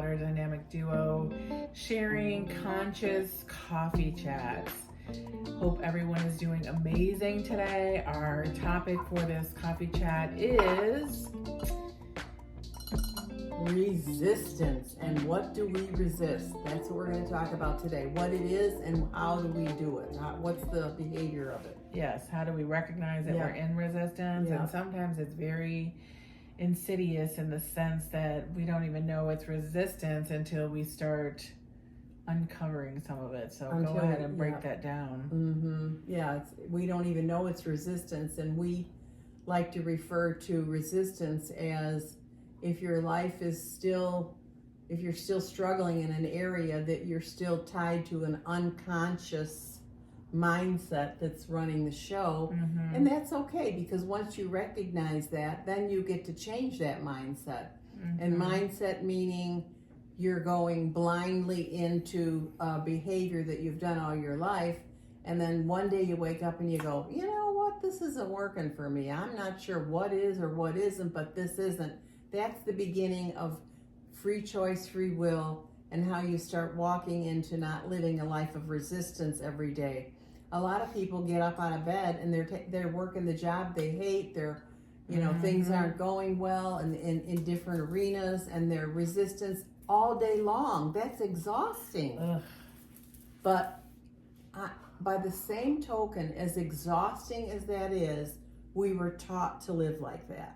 Audra dynamic duo, sharing conscious coffee chats. Hope everyone is doing amazing today. Our topic for this coffee chat is resistance, and what do we resist? That's what we're going to talk about today. What it is and how do we do it? What's the behavior of it? Yes, how do we recognize that we're in resistance? And sometimes it's very insidious in the sense that we don't even know it's resistance until we start uncovering some of it. So go ahead and break that down. Yeah, we don't even know it's resistance, and we like to refer to resistance as if your life is still, if you're still struggling in an area that you're still tied to an unconscious mindset that's running the show. And that's okay, because once you recognize that, then you get to change that mindset. And mindset meaning you're going blindly into a behavior that you've done all your life, and then one day you wake up and you go, you know what, this isn't working for me. I'm not sure what is or what isn't, but this isn't. That's the beginning of free choice, free will, and how you start walking into not living a life of resistance every day. A lot of people get up out of bed and they're working the job they hate. They're, things aren't going well and in different arenas, and they're resistance all day long. That's exhausting. Ugh. But by the same token, as exhausting as that is, we were taught to live like that.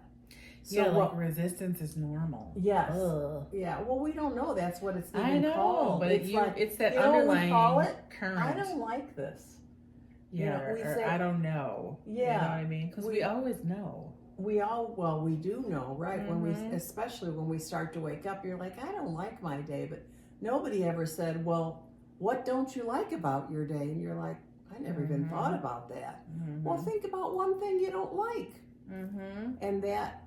So resistance is normal. Yes. Ugh. Yeah. Well, we don't know that's what it's even I know, called. but it's that underlying current. I don't like this. Yeah, we say, I don't know. Yeah. You know what I mean? Because we always know. We do know, right? Especially when we start to wake up, you're like, I don't like my day. But nobody ever said, well, what don't you like about your day? And you're like, I never even thought about that. Well, think about one thing you don't like. And that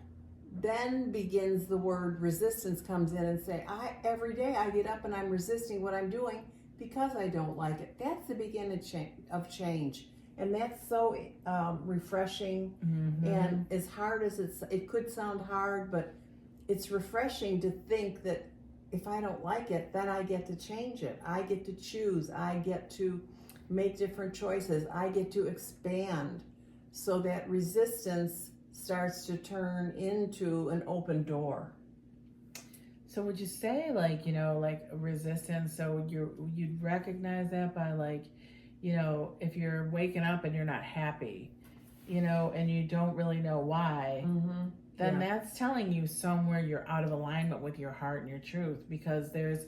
then begins the word resistance comes in and say, every day I get up and I'm resisting what I'm doing because I don't like it. That's the beginning of change. And that's so refreshing. And as hard as it could sound hard, but it's refreshing to think that if I don't like it, then I get to change it. I get to choose. I get to make different choices. I get to expand, so that resistance starts to turn into an open door. So would you say like resistance, so you'd recognize that by if you're waking up and you're not happy, and you don't really know why, then that's telling you somewhere you're out of alignment with your heart and your truth, because there's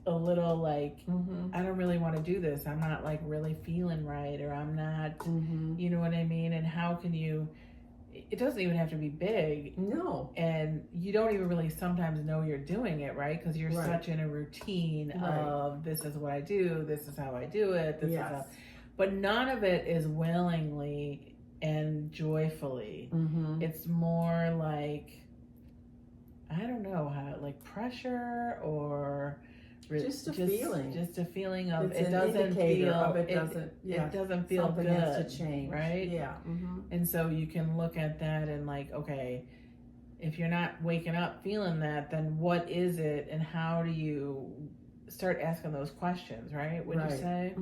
a little I don't really want to do this. I'm not really feeling right, or I'm not, you know what I mean? And how can you, it doesn't even have to be big. No. And you don't even really sometimes know you're doing it, right? Because you're such in a routine of this is what I do, this is how I do it, this is how, but none of it is willingly and joyfully. It's more like, I don't know how, pressure or just a feeling of it's it doesn't feel it doesn't feel something good, has to change, right? And so you can look at that and okay, if you're not waking up feeling that, then what is it, and how do you start asking those questions, right? Would you say?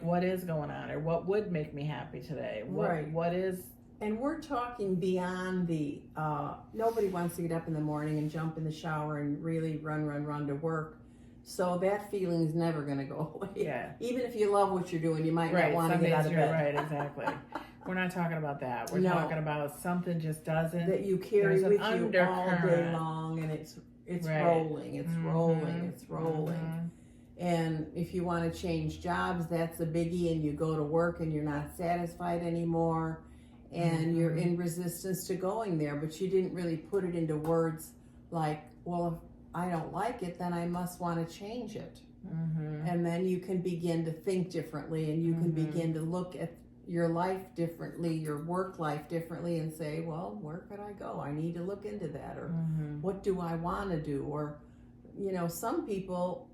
What is going on, or what would make me happy today? What is. And we're talking beyond the, nobody wants to get up in the morning and jump in the shower and really run to work. So that feeling is never going to go away. Yeah. Even if you love what you're doing, you might not want to get out of bed. Right, exactly. We're not talking about that. We're talking about something just doesn't. That you carry with you all day long, and it's rolling, it's rolling. And if you want to change jobs, that's a biggie, and you go to work and you're not satisfied anymore. And you're in resistance to going there, but you didn't really put it into words like, well, if I don't like it, then I must want to change it. And then you can begin to think differently, and you can begin to look at your life differently, your work life differently, and say, well, where could I go? I need to look into that. Or what do I want to do? Or, some people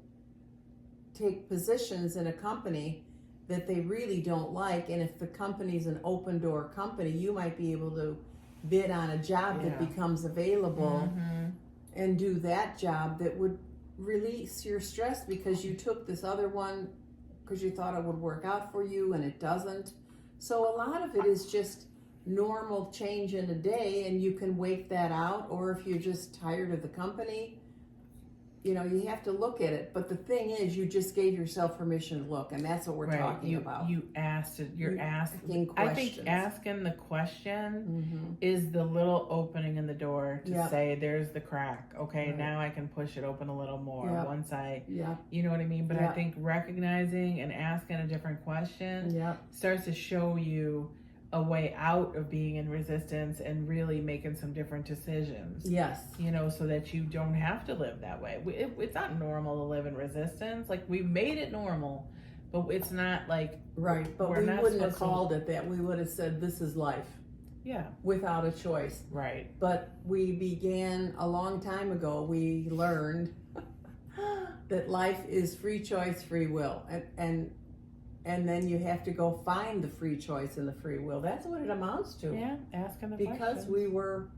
take positions in a company that they really don't like, and if the company's an open door company, you might be able to bid on a job that becomes available and do that job that would release your stress, because you took this other one because you thought it would work out for you and it doesn't. So a lot of it is just normal change in a day, and you can wait that out. Or if you're just tired of the company, you know, you have to look at it. But the thing is, you just gave yourself permission to look, and that's what we're talking about. You asked it. You're asking. questions. I think asking the question is the little opening in the door to say, "There's the crack. Okay, now I can push it open a little more." Once I, you know what I mean. But I think recognizing and asking a different question starts to show you a way out of being in resistance and really making some different decisions. Yes. You know, so that you don't have to live that way. It's not normal to live in resistance. Like, we made it normal, but it's not like... Right, but we wouldn't have called it that. We would have said, this is life. Yeah. Without a choice. Right. But we began a long time ago, we learned that life is free choice, free will. And then you have to go find the free choice and the free will. That's what it amounts to. Yeah, asking the Because questions. we were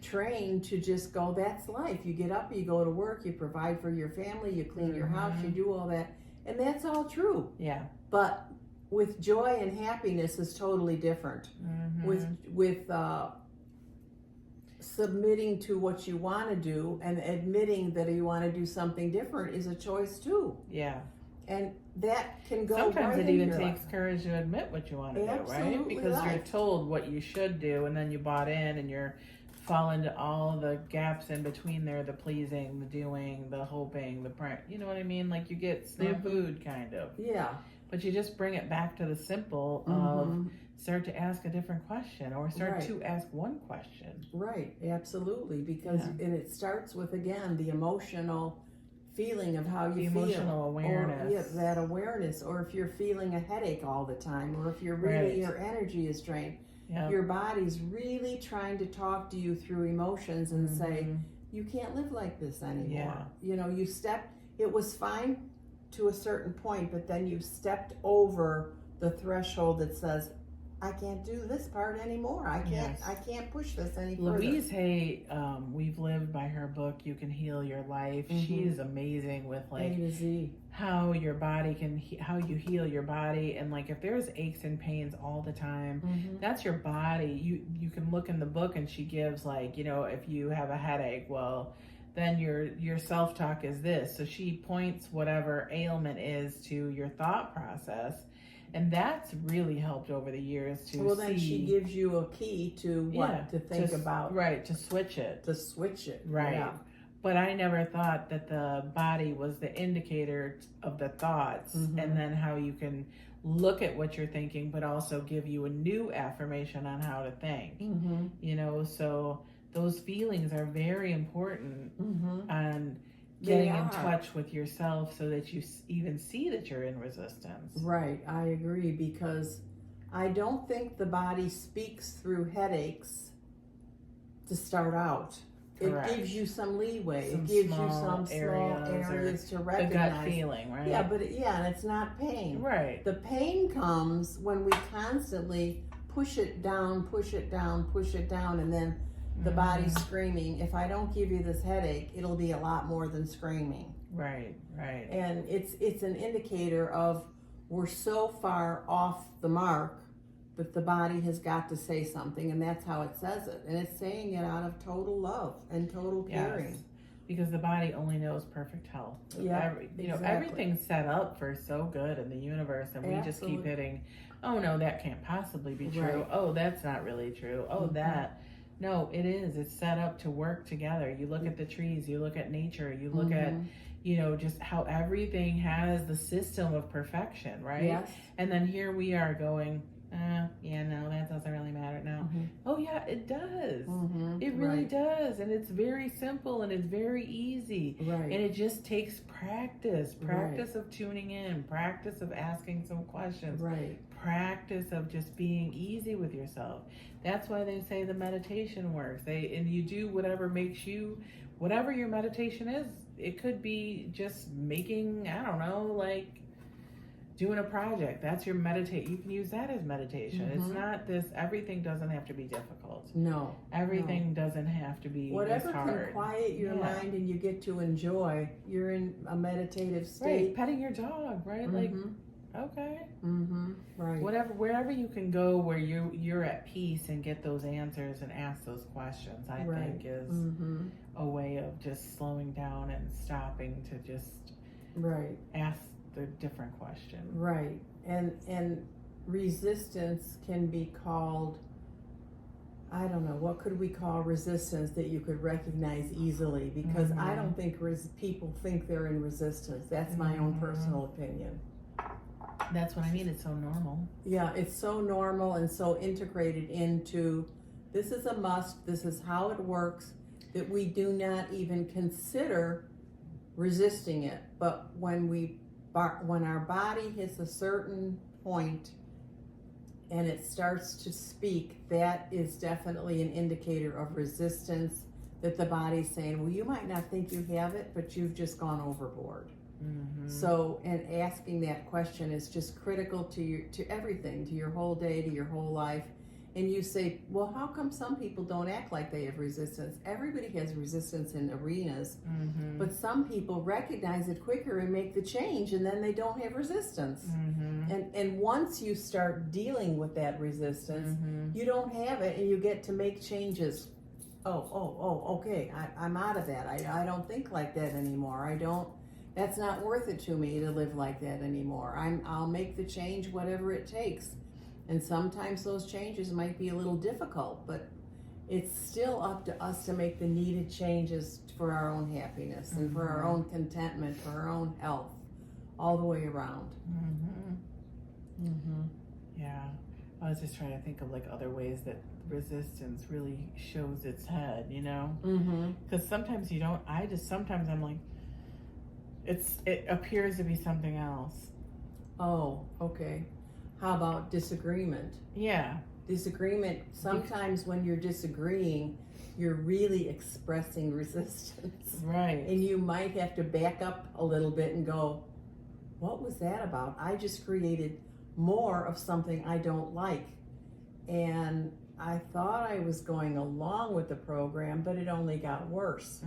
trained to just go, that's life. You get up, you go to work, you provide for your family, you clean your house, you do all that. And that's all true. Yeah. But with joy and happiness is totally different. With submitting to what you want to do and admitting that you want to do something different is a choice too. Yeah. And that can go sometimes right it even in your takes life. courage to admit what you want to do, right? Absolutely Because right. you're told what you should do, and then you bought in, and you're fall into all the gaps in between there, the pleasing, the doing, the hoping, the praying. You know what I mean? Like, you get snafu'd kind of. Yeah. But you just bring it back to the simple of start to ask a different question, or start to ask one question. Right, absolutely. Because and it starts with, again, the emotional feeling of how you feel. Emotional awareness. Or, that awareness. Or if you're feeling a headache all the time, or if you're really, your energy is drained. Your body's really trying to talk to you through emotions and say, you can't live like this anymore. You know, it was fine to a certain point, but then you stepped over the threshold that says, I can't do this part anymore. I can't push this any further. Louise Hay, we've lived by her book, You Can Heal Your Life. She's amazing with like A to Z. How your body how you heal your body. And like, if there's aches and pains all the time, that's your body. You can look in the book, and she gives like, you know, if you have a headache, well, then your self-talk is this. So she points whatever ailment is to your thought process. And that's really helped over the years to Well, then she gives you a key to what to think about. Right, to switch it. To switch it. Right. Yeah. But I never thought that the body was the indicator of the thoughts, and then how you can look at what you're thinking, but also give you a new affirmation on how to think. You know, so those feelings are very important on getting in touch with yourself, so that you even see that you're in resistance. Right, I agree, because I don't think the body speaks through headaches to start out. Correct. It gives you some leeway. Some it gives small you some areas to recognize. The gut feeling, right? Yeah, but and it's not pain. Right. The pain comes when we constantly push it down, push it down, push it down, and then the body's screaming, if I don't give you this headache, it'll be a lot more than screaming. Right, right. And it's an indicator of we're so far off the mark that the body has got to say something, and that's how it says it. And it's saying it out of total love and total caring. Yes, because the body only knows perfect health. Yeah, you know, everything's set up for so good in the universe, and we just keep hitting, oh no, that can't possibly be true. Right. Oh, that's not really true. Oh, that. No, it is. It's set up to work together. You look at the trees, you look at nature, you look at, you know, just how everything has the system of perfection, right? Yes. And then here we are going, yeah, no, that doesn't really matter now. Oh yeah, it does. It really does. And it's very simple, and it's very easy. Right. And it just takes practice of tuning in, practice of asking some questions, practice of just being easy with yourself. That's why they say the meditation works. And you do whatever makes you, whatever your meditation is. It could be just making, I don't know, like doing a project, that's your meditate. You can use that as meditation. It's not this, everything doesn't have to be difficult. No. Everything doesn't have to be Whatever this hard. can quiet your mind and you get to enjoy, you're in a meditative state. Right, petting your dog, right? Like, okay. Right. Whatever, wherever you can go where you're at peace and get those answers and ask those questions, I think is a way of just slowing down and stopping to just ask the different questions. Right. And resistance can be called, I don't know, what could we call resistance that you could recognize easily? Because I don't think people think they're in resistance. That's my own personal opinion. That's what I mean. It's so normal. Yeah, it's so normal and so integrated into, this is a must, this is how it works, that we do not even consider resisting it. But when our body hits a certain point and it starts to speak, that is definitely an indicator of resistance, that the body's saying, well, you might not think you have it, but you've just gone overboard. So, and asking that question is just critical to everything, to your whole day, to your whole life. And you say, well, how come some people don't act like they have resistance? Everybody has resistance in arenas, but some people recognize it quicker and make the change, and then they don't have resistance. And once you start dealing with that resistance, you don't have it, and you get to make changes. Okay, I'm out of that. I don't think like that anymore. That's not worth it to me to live like that anymore. I'll make the change, whatever it takes. And sometimes those changes might be a little difficult, but it's still up to us to make the needed changes for our own happiness and for our own contentment, for our own health, all the way around. Yeah. I was just trying to think of like other ways that resistance really shows its head, you know? Because sometimes you don't, sometimes I'm like, it appears to be something else. Oh, okay. How about disagreement? Yeah. Disagreement, sometimes when you're disagreeing, you're really expressing resistance. Right. And you might have to back up a little bit and go, what was that about? I just created more of something I don't like. And I thought I was going along with the program, but it only got worse.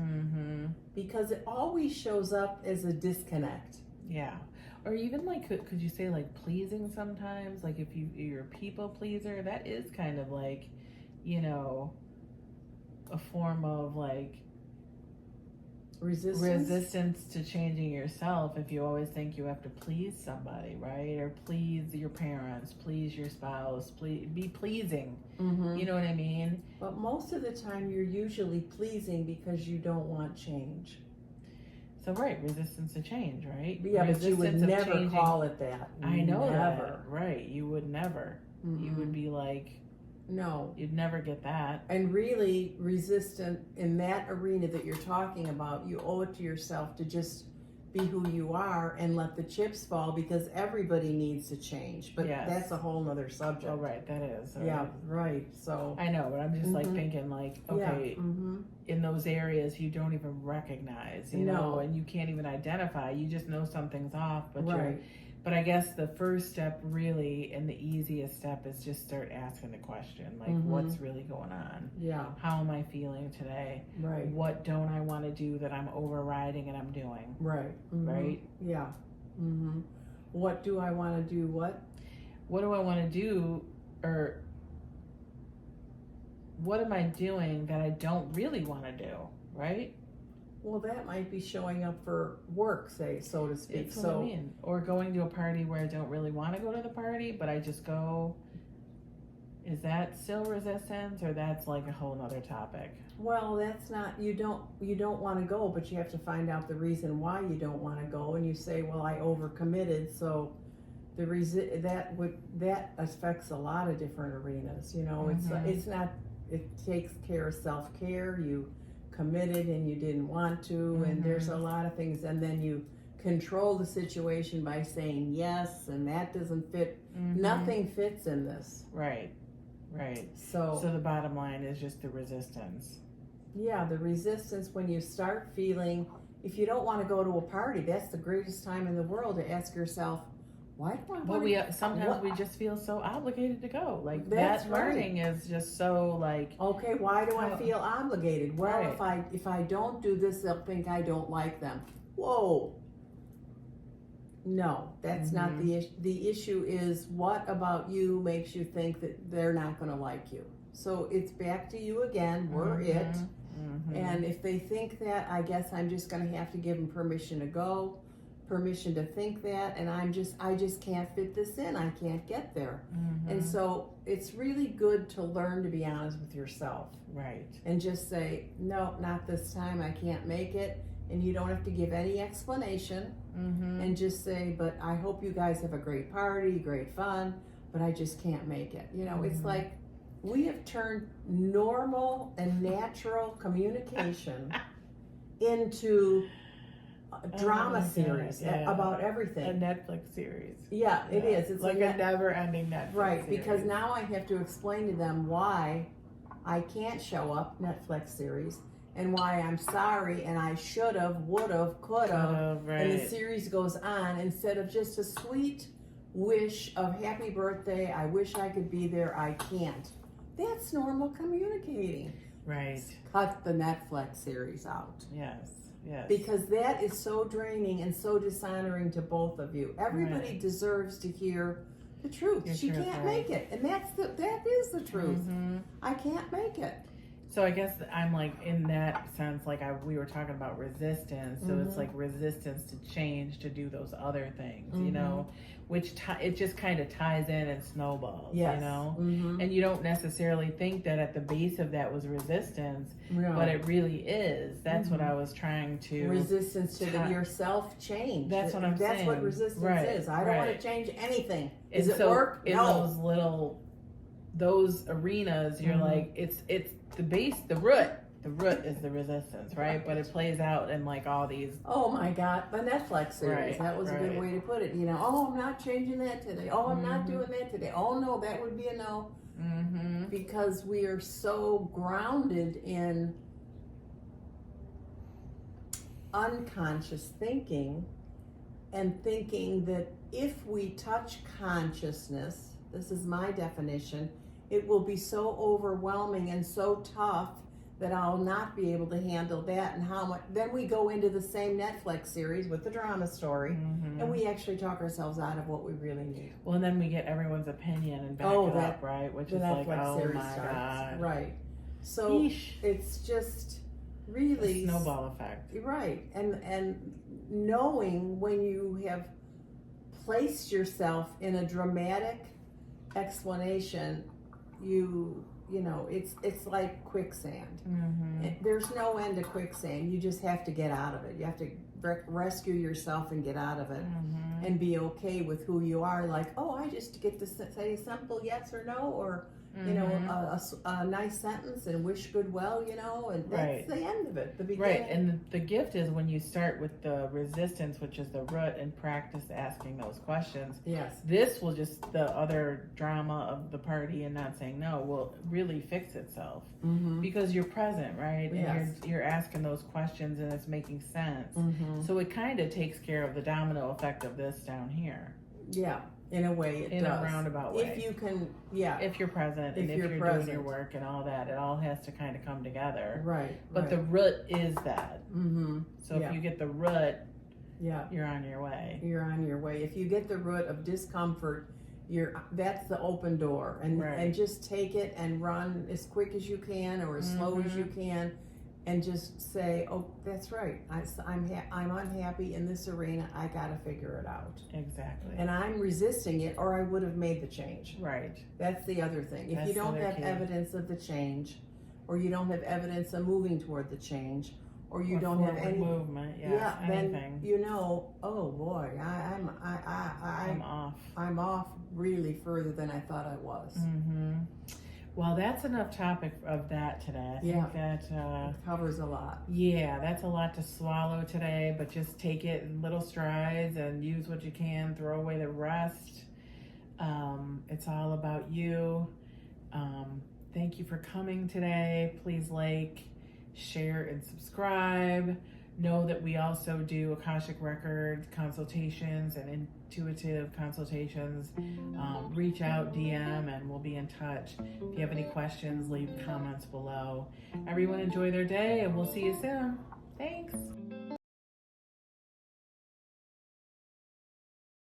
Because it always shows up as a disconnect. Yeah. Or even like, could you say like pleasing sometimes? Like if you're a people pleaser, that is kind of like, you know, a form of like resistance to changing yourself. If you always think you have to please somebody, right? Or please your parents, please your spouse, be pleasing. You know what I mean? But most of the time you're usually pleasing because you don't want change. So resistance to change, right? Yeah, but you would never call it that. I know that. Right, you would never. You would be like, no. You'd never get that. And really, resistant in that arena that you're talking about, you owe it to yourself to just be who you are and let the chips fall, because everybody needs to change. But that's a whole nother subject. Oh, right, that is. Yeah, right. So I know, but I'm just like thinking like, okay, in those areas you don't even recognize, you know, and you can't even identify. You just know something's off, but But I guess the first step really, and the easiest step, is just start asking the question, like, what's really going on? Yeah. How am I feeling today? Right. What don't I want to do that I'm overriding and I'm doing? Right. Right? Yeah. What do I want to do? What do I want to do? Or what am I doing that I don't really want to do? Right? Well, that might be showing up for work, say, so to speak. That's what I mean. Or going to a party where I don't really want to go to the party, but I just go. Is that still resistance, or that's like a whole nother topic? Well, that's not, you don't want to go, but you have to find out the reason why you don't want to go, and you say, well, I overcommitted, so that affects a lot of different arenas. You know, it's not. It takes care of self-care. You committed and you didn't want to, and there's a lot of things, and then you control the situation by saying yes, and that doesn't fit. Nothing fits in this. Right. So the bottom line is just the resistance. Yeah, the resistance when you start feeling, if you don't want to go to a party, that's the greatest time in the world to ask yourself, Why do I But want we to? sometimes we just feel so obligated to go. Like That's that right. learning is just so like, Okay, why do I Oh. feel obligated? Well, Right. if I don't do this, they'll think I don't like them. Whoa. No, that's not the issue. The issue is, what about you makes you think that they're not going to like you? So it's back to you again. We're it. And if they think that, I guess I'm just going to have to give them permission to go, permission to think that, and I just can't fit this in. I can't get there. And so it's really good to learn to be honest with yourself. Right. And just say, no, not this time. I can't make it. And you don't have to give any explanation. And just say, but I hope you guys have a great party, great fun, but I just can't make it. You know, it's like we have turned normal and natural communication into a drama series about everything. A Netflix series. Yeah, it is. It's like a never-ending Netflix right, series. because now I have to explain to them why I can't show up, Netflix series, and why I'm sorry and I should have, would have, could have, right. and the series goes on instead of just a sweet wish of happy birthday, I wish I could be there, I can't. That's normal communicating. Right. Cut the Netflix series out. Yes. Yes. Because that is so draining and so dishonoring to both of you. Everybody deserves to hear the truth. She can't make it, and that is the truth. I can't make it. So I guess I'm like, in that sense, like we were talking about resistance. So it's like resistance to change, to do those other things, you know, which it just kind of ties in and snowballs, you know, and you don't necessarily think that at the base of that was resistance, but it really is. That's what I was trying to. Resistance to your self change. That's what I'm saying. That's what resistance is. I don't want to change anything. Does it work? In those arenas, you're like, it's the base, the root is the resistance, right? But it plays out in like all these. Oh my God, the Netflix series. That was a good way to put it. You know, oh, I'm not changing that today. Oh, I'm not doing that today. Oh no, that would be a no. Because we are so grounded in unconscious thinking, and thinking that if we touch consciousness, this is my definition, it will be so overwhelming and so tough that I'll not be able to handle that, and how much. Then we go into the same Netflix series with the drama story, and we actually talk ourselves out of what we really need. Well, and then we get everyone's opinion and back it up, right? Which is like, oh my God. Right. So it's just really a snowball effect. Right. And knowing when you have placed yourself in a dramatic explanation, you know, it's like quicksand. There's no end to quicksand. You just have to get out of it. You have to rescue yourself and get out of it, and be okay with who you are. Like, oh, I just get to say a simple yes or no, or you know, a nice sentence and wish good well, you know, and that's the end of it, the beginning. Right, and the gift is when you start with the resistance, which is the root, and practice asking those questions. Yes. This will just, the other drama of the party and not saying no will really fix itself. Because you're present, right? And you're asking those questions and it's making sense. So it kind of takes care of the domino effect of this down here. Yeah. In a way, it does. In a roundabout way. If you can, if you're present, and if you're doing your work and all that, it all has to kind of come together. Right. But the root is that. So if you get the root, you're on your way. You're on your way. If you get the root of discomfort, that's the open door, and just take it and run as quick as you can or as slow as you can. And just say, oh, that's right. I'm unhappy in this arena. I got to figure it out. Exactly. And I'm resisting it, or I would have made the change. Right. That's the other thing. If you don't have evidence of the change, or you don't have evidence of moving toward the change, or you don't have any movement, then you know, oh boy, I'm off. I'm off really further than I thought I was. Well, that's enough topic of that today. I think that it covers a lot. Yeah, that's a lot to swallow today, but just take it in little strides and use what you can, throw away the rest. It's all about you. Thank you for coming today. Please like, share, and subscribe. Know that we also do Akashic Record consultations and intuitive consultations. Reach out, DM, and we'll be in touch. If you have any questions, leave comments below. Everyone enjoy their day, and we'll see you soon. Thanks.